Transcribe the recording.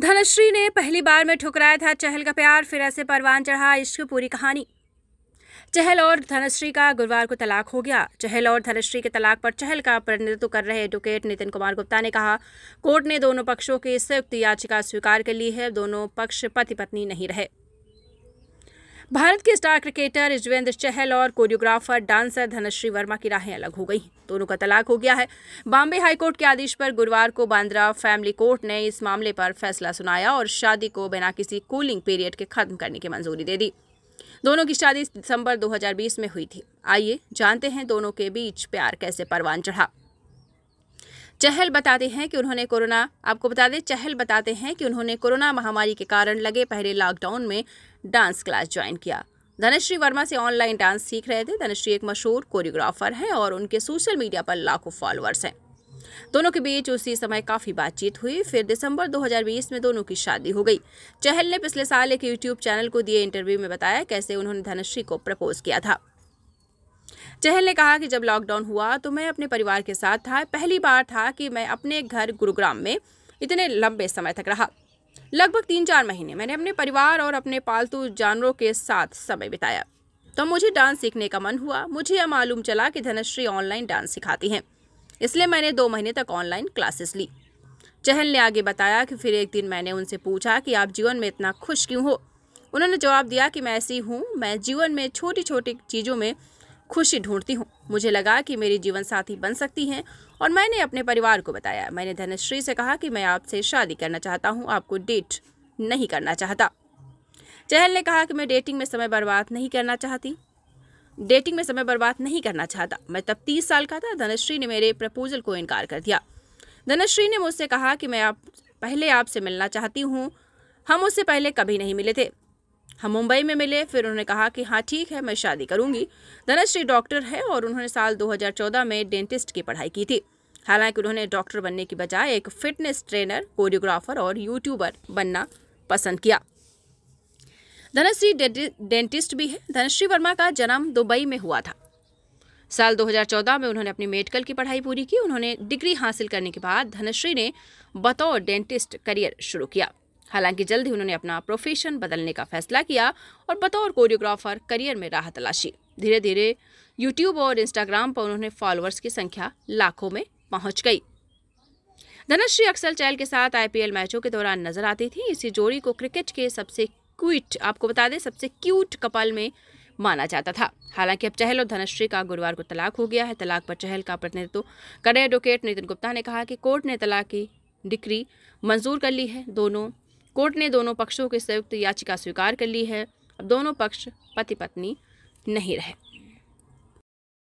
धनश्री ने पहली बार में ठुकराया था चहल का प्यार, फिर ऐसे परवान चढ़ा इश्क की पूरी कहानी। चहल और धनश्री का गुरुवार को तलाक हो गया। चहल और धनश्री के तलाक पर चहल का प्रतिनिधित्व कर रहे एडवोकेट नितिन कुमार गुप्ता ने कहा, कोर्ट ने दोनों पक्षों की संयुक्त याचिका स्वीकार कर ली है। दोनों पक्ष पति पत्नी नहीं रहे। भारत के स्टार क्रिकेटर युजवेंद्र चहल और कोरियोग्राफर डांसर धनश्री वर्मा की राहें अलग हो गई। दोनों का तलाक हो गया है। बॉम्बे हाईकोर्ट के आदेश पर गुरुवार को बांद्रा फैमिली कोर्ट ने इस मामले पर फैसला सुनाया और शादी को बिना किसी कूलिंग पीरियड के खत्म करने की मंजूरी दे दी। दोनों की शादी दिसंबर 2020 में हुई थी। आइए जानते हैं दोनों के बीच प्यार कैसे परवान चढ़ा। चहल बताते हैं कि उन्होंने कोरोना महामारी के कारण लगे पहले लॉकडाउन में डांस क्लास ज्वाइन किया। धनश्री वर्मा से ऑनलाइन डांस सीख रहे थे। धनश्री एक मशहूर कोरियोग्राफर हैं और उनके सोशल मीडिया पर लाखों फॉलोअर्स हैं। दोनों के बीच उसी समय काफी बातचीत हुई। फिर दिसंबर 2020 में दोनों की शादी हो गई। चहल ने पिछले साल एक यूट्यूब चैनल को दिए इंटरव्यू में बताया कैसे उन्होंने धनश्री को प्रपोज किया था। चहल ने कहा कि जब लॉकडाउन हुआ तो मैं अपने परिवार के साथ था। पहली बार था कि मैं अपने घर गुरुग्राम में इतने लंबे समय तक रहा। लगभग 3-4 महीने मैंने अपने परिवार और अपने पालतू जानवरों के साथ समय बिताया। तो मुझे डांस सीखने का मन हुआ। मुझे यह मालूम चला कि धनश्री ऑनलाइन डांस सिखाती हैं, इसलिए मैंने 2 महीने तक ऑनलाइन क्लासेस ली। चहल ने आगे बताया कि फिर एक दिन मैंने उनसे पूछा कि आप जीवन में इतना खुश क्यों हो। उन्होंने जवाब दिया कि मैं ऐसी हूँ, मैं जीवन में छोटी छोटी चीज़ों में खुशी ढूंढती हूँ। मुझे लगा कि मेरी जीवन साथी बन सकती हैं और मैंने अपने परिवार को बताया। मैंने धनश्री से कहा कि मैं आपसे शादी करना चाहता हूँ, आपको डेट नहीं करना चाहता। चहल ने कहा कि मैं डेटिंग में समय बर्बाद नहीं करना चाहता। मैं तब 30 साल का था। धनश्री ने मेरे प्रपोजल को इनकार कर दिया। धनश्री ने मुझसे कहा कि मैं पहले आपसे मिलना चाहती हूँ। हम उससे पहले कभी नहीं मिले थे। हम मुंबई में मिले। फिर उन्होंने कहा कि हाँ ठीक है, मैं शादी करूंगी। धनश्री डॉक्टर है और उन्होंने साल 2014 में डेंटिस्ट की पढ़ाई की थी। हालांकि उन्होंने डॉक्टर बनने की बजाय एक फिटनेस ट्रेनर, कोरियोग्राफर और यूट्यूबर बनना पसंद किया। धनश्री डेंटिस्ट भी है। धनश्री वर्मा का जन्म दुबई में हुआ था। साल 2014 में उन्होंने अपनी मेडिकल की पढ़ाई पूरी की। उन्होंने डिग्री हासिल करने के बाद धनश्री ने बतौर डेंटिस्ट करियर शुरू किया। हालांकि जल्द ही उन्होंने अपना प्रोफेशन बदलने का फैसला किया और बतौर कोरियोग्राफर करियर में राह तलाशी। धीरे धीरे यूट्यूब और इंस्टाग्राम पर उन्होंने फॉलोअर्स की संख्या लाखों में पहुंच गई। धनश्री अक्सर चहल के साथ IPL मैचों के दौरान नजर आती थी। इसी जोड़ी को क्रिकेट के सबसे क्यूट कपल में माना जाता था। हालांकि अब चहल और धनश्री का गुरुवार को तलाक हो गया है। तलाक पर चहल का प्रतिनिधित्व कर रहे एडवोकेट नितिन गुप्ता ने कहा कि कोर्ट ने तलाक की डिक्री मंजूर कर ली है। कोर्ट ने दोनों पक्षों की संयुक्त याचिका स्वीकार कर ली है। अब दोनों पक्ष पति पत्नी नहीं रहे।